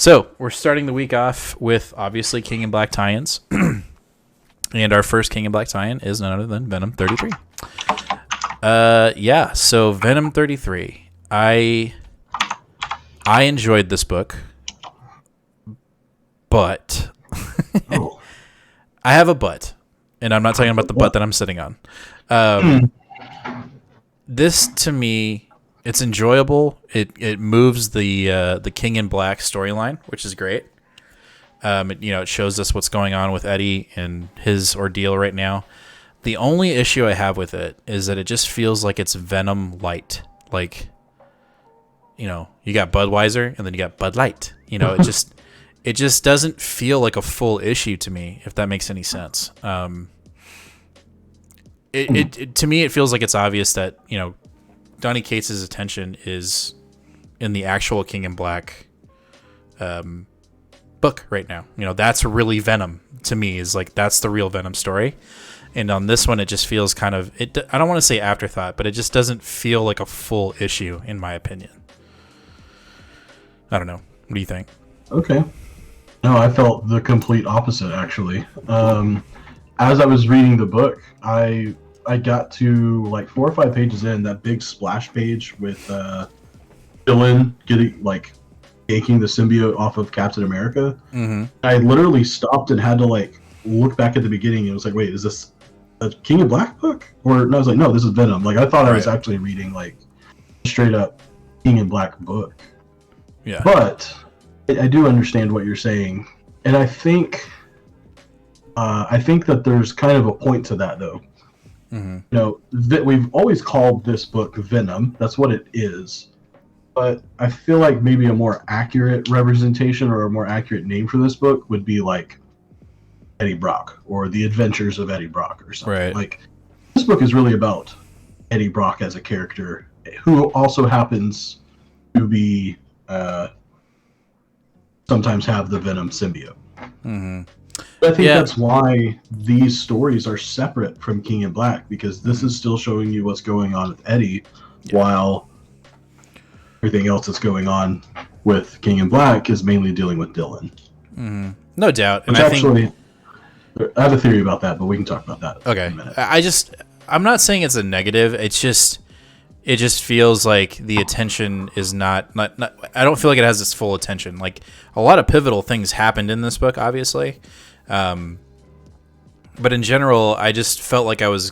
So we're starting the week off with obviously King in Black tie-ins, and our first King in Black tie-in is none other than Venom 33. So Venom 33. I enjoyed this book, but I have a but, and I'm not talking about the butt that I'm sitting on. This to me, it's enjoyable. It moves the King in Black storyline, which is great. It shows us what's going on with Eddie and his ordeal right now. The only issue I have with it is that it just feels like it's Venom Lite. Like, you got Budweiser and then you got Bud Light. It just doesn't feel like a full issue to me, if that makes any sense. To me, it feels like it's obvious that, Donny Cates' attention is in the actual King in Black book right now. That's really Venom to me, is like, that's the real Venom story. And on this one, it just feels kind of, I don't want to say afterthought, but it just doesn't feel like a full issue, in my opinion. I don't know. What do you think? Okay. No, I felt the complete opposite, actually. As I was reading the book, I got to like 4 or 5 pages in, that big splash page with Dylan yanking the symbiote off of Captain America. Mm-hmm. I literally stopped and had to look back at the beginning, and it was like, wait, is this a King in Black book? And I was like, no, this is Venom. I thought I was actually reading straight up King in Black book. Yeah. But I do understand what you're saying, and I think that there's kind of a point to that, though. Mm-hmm. We've always called this book Venom. That's what it is. But I feel like maybe a more accurate representation or a more accurate name for this book would be like Eddie Brock, or The Adventures of Eddie Brock, or something. Right. This book is really about Eddie Brock as a character, who also happens to be sometimes have the Venom symbiote. Mm-hmm. I think that's why these stories are separate from King in Black, because this is still showing you what's going on with Eddie, while everything else that's going on with King in Black is mainly dealing with Dylan. Mm-hmm. No doubt. And I have a theory about that, but we can talk about that in a minute. I'm not saying it's a negative. It just feels like the attention is not I don't feel like it has its full attention. Like, a lot of pivotal things happened in this book, obviously. But in general, I just felt like I was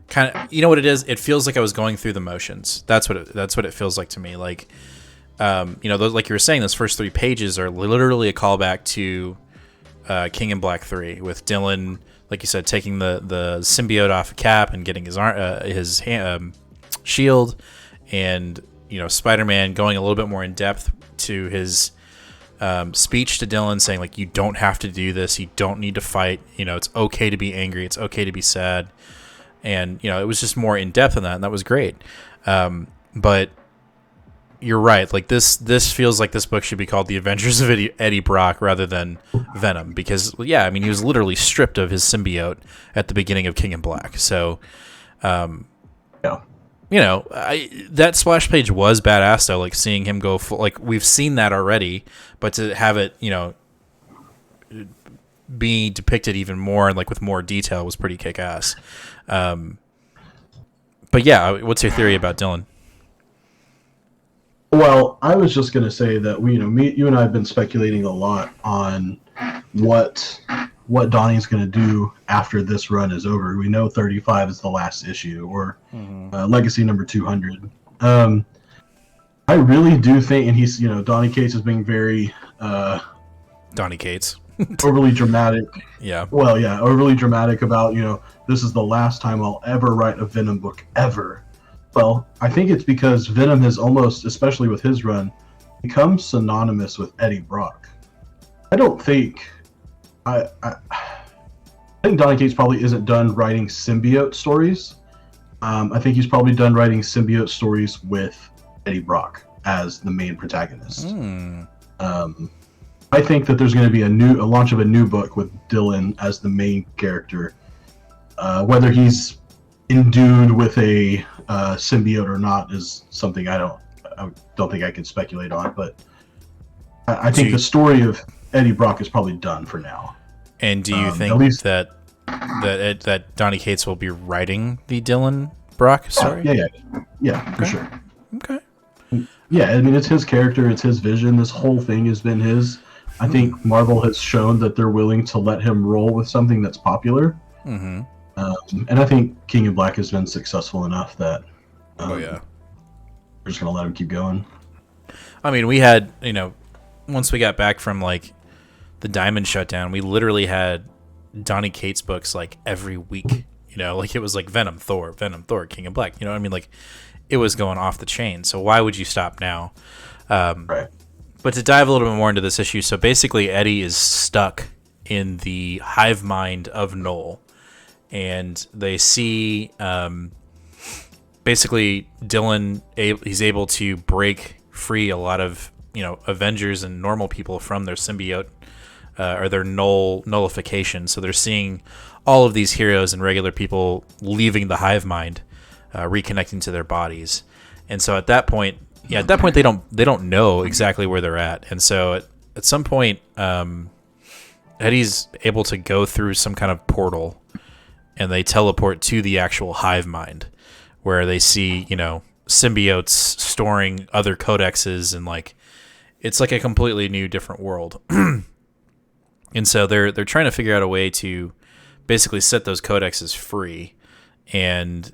kind of, what it is? It feels like I was going through the motions. That's what it feels like to me. Like, like you were saying, those first 3 pages are literally a callback to King in Black 3, with Dylan, like you said, taking the symbiote off of Cap and getting his shield, and Spider-Man going a little bit more in depth to his speech to Dylan, saying like, you don't have to do this, you don't need to fight, it's okay to be angry, it's okay to be sad, and it was just more in depth than that, and that was great. But you're right, like this feels like this book should be called The Adventures of Eddie Brock rather than Venom, because he was literally stripped of his symbiote at the beginning of King in Black. So that splash page was badass, though. Like, seeing him go full, like, we've seen that already, but to have it, be depicted even more and like with more detail was pretty kick-ass. But yeah, what's your theory about Dylan? Well, I was just going to say that you and I have been speculating a lot on what Donnie's going to do after this run is over. We know 35 is the last issue, or Legacy number 200. I really do think, and he's, Donny Cates is being very Donny Cates. overly dramatic. Yeah. Well, yeah, overly dramatic about, this is the last time I'll ever write a Venom book ever. Well, I think it's because Venom has almost, especially with his run, become synonymous with Eddie Brock. I don't think... I think Donny Cates probably isn't done writing symbiote stories. I think he's probably done writing symbiote stories with Eddie Brock as the main protagonist. I think that there's going to be a launch of a new book with Dylan as the main character. Whether he's endued with a symbiote or not is something I don't think I can speculate on. But I think the story of Eddie Brock is probably done for now. And do you think at least, that Donny Cates will be writing the Dylan Brock story? Yeah, for sure. Okay. Yeah, I mean, it's his character, it's his vision. This whole thing has been his. I think Marvel has shown that they're willing to let him roll with something that's popular. Mm-hmm. And I think King in Black has been successful enough that we're just going to let him keep going. I mean, we had, once we got back from, like, the Diamond shutdown, we literally had Donny Cates books, like, every week. Like, it was like Venom, Thor, King in Black. You know what I mean? Like, it was going off the chain. So why would you stop now? Right. But to dive a little bit more into this issue, so basically Eddie is stuck in the hive mind of Knull. And they see basically Dylan, he's able to break free a lot of, Avengers and normal people from their symbiote or their nullification. So they're seeing all of these heroes and regular people leaving the hive mind, reconnecting to their bodies. And so at that point they don't know exactly where they're at. And so at some point, Eddie's able to go through some kind of portal, and they teleport to the actual hive mind, where they see, symbiotes storing other codexes, and like it's like a completely new, different world. And so they're trying to figure out a way to basically set those codexes free. And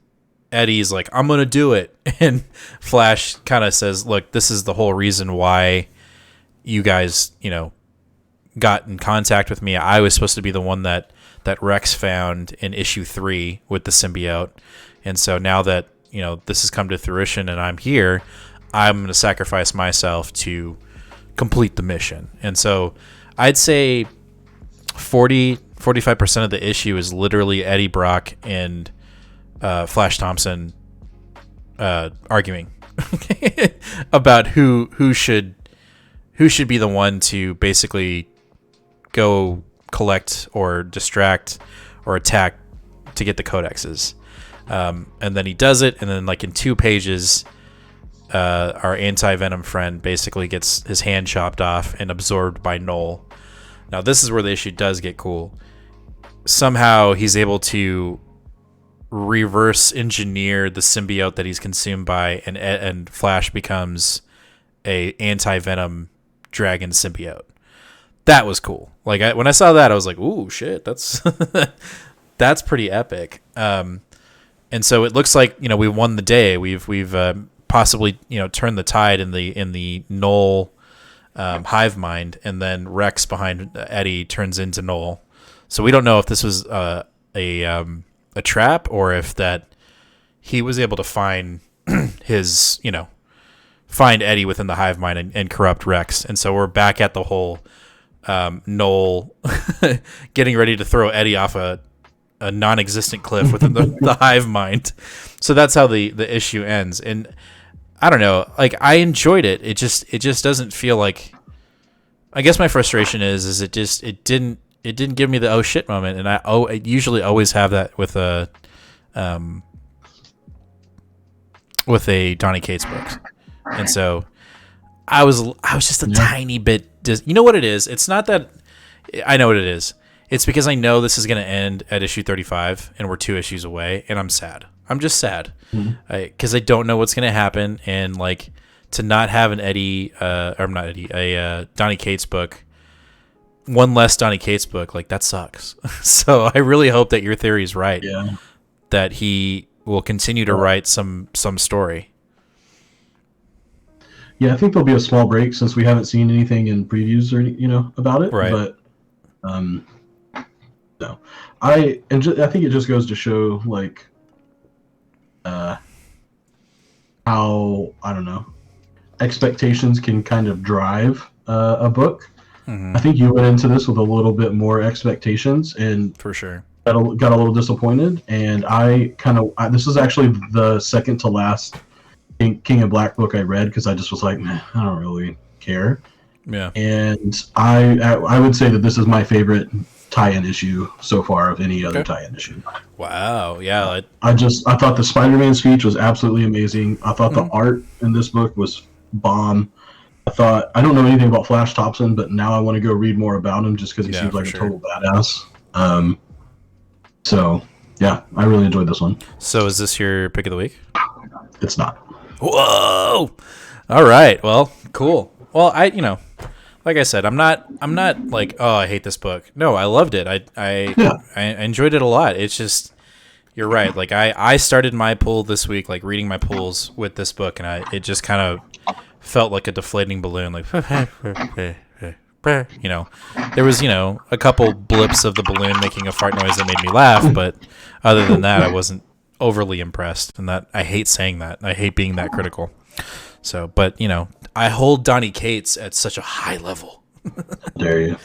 Eddie's like, I'm gonna do it, and Flash kind of says, look, this is the whole reason why you guys, got in contact with me. I was supposed to be the one that Rex found in issue 3 with the symbiote. And so now that, this has come to fruition and I'm here, I'm going to sacrifice myself to complete the mission. And so I'd say 45% of the issue is literally Eddie Brock and Flash Thompson arguing about who should be the one to basically go collect or distract or attack to get the codexes. And then he does it, and then like in 2 pages, our anti-Venom friend basically gets his hand chopped off and absorbed by Knull. Now this is where the issue does get cool. Somehow he's able to reverse engineer the symbiote that he's consumed by, and Flash becomes a anti-Venom dragon symbiote. That was cool. Like when I saw that, I was like, "Ooh, shit! That's that's pretty epic." And so it looks like we won the day. We've possibly turned the tide in the Knull hive mind, and then Rex behind Eddie turns into Knull. So we don't know if this was a trap, or if that he was able to find his find Eddie within the hive mind and corrupt Rex. And so we're back at the whole Knull getting ready to throw Eddie off a non-existent cliff within the hive mind. So that's how the issue ends. And I don't know, like I enjoyed it. It just doesn't feel like, I guess my frustration is it didn't give me the oh shit moment. And I usually always have that with a Donny Cates book. And so I was just a tiny bit. You know what it is? It's not that I know what it is. It's because I know this is going to end at issue 35, and we're 2 issues away, and I'm sad. I'm just sad because I don't know what's going to happen, and like to not have an Donny Cates book, one less Donny Cates book, like that sucks. So I really hope that your theory is right. Yeah. That he will continue to write some story. Yeah, I think there'll be a small break since we haven't seen anything in previews or about it. Right. But no, I think it just goes to show like how, I don't know, expectations can kind of drive a book. Mm-hmm. I think you went into this with a little bit more expectations, and for sure got a little disappointed. And this is actually the second to last King of Black book I read, because I just was like, I don't really care. Yeah. And I would say that this is my favorite tie-in issue so far of any other tie-in issue. Wow. Yeah. I thought the Spider-Man speech was absolutely amazing. I thought the art in this book was bomb. I thought I don't know anything about Flash Thompson, but now I want to go read more about him just because he seems like a total badass. So yeah, I really enjoyed this one. So is this your pick of the week? It's not. Whoa! All right. Well, cool. Well, like I said, I'm not like, oh, I hate this book. No, I loved it. I enjoyed it a lot. It's just, you're right. Like I started my pull this week, like reading my pulls with this book, and it just kind of felt like a deflating balloon. Like, there was, a couple blips of the balloon making a fart noise that made me laugh, but other than that, I wasn't overly impressed. And that, I hate saying that. I hate being that critical. So, but I hold Donny Cates at such a high level. Dare you?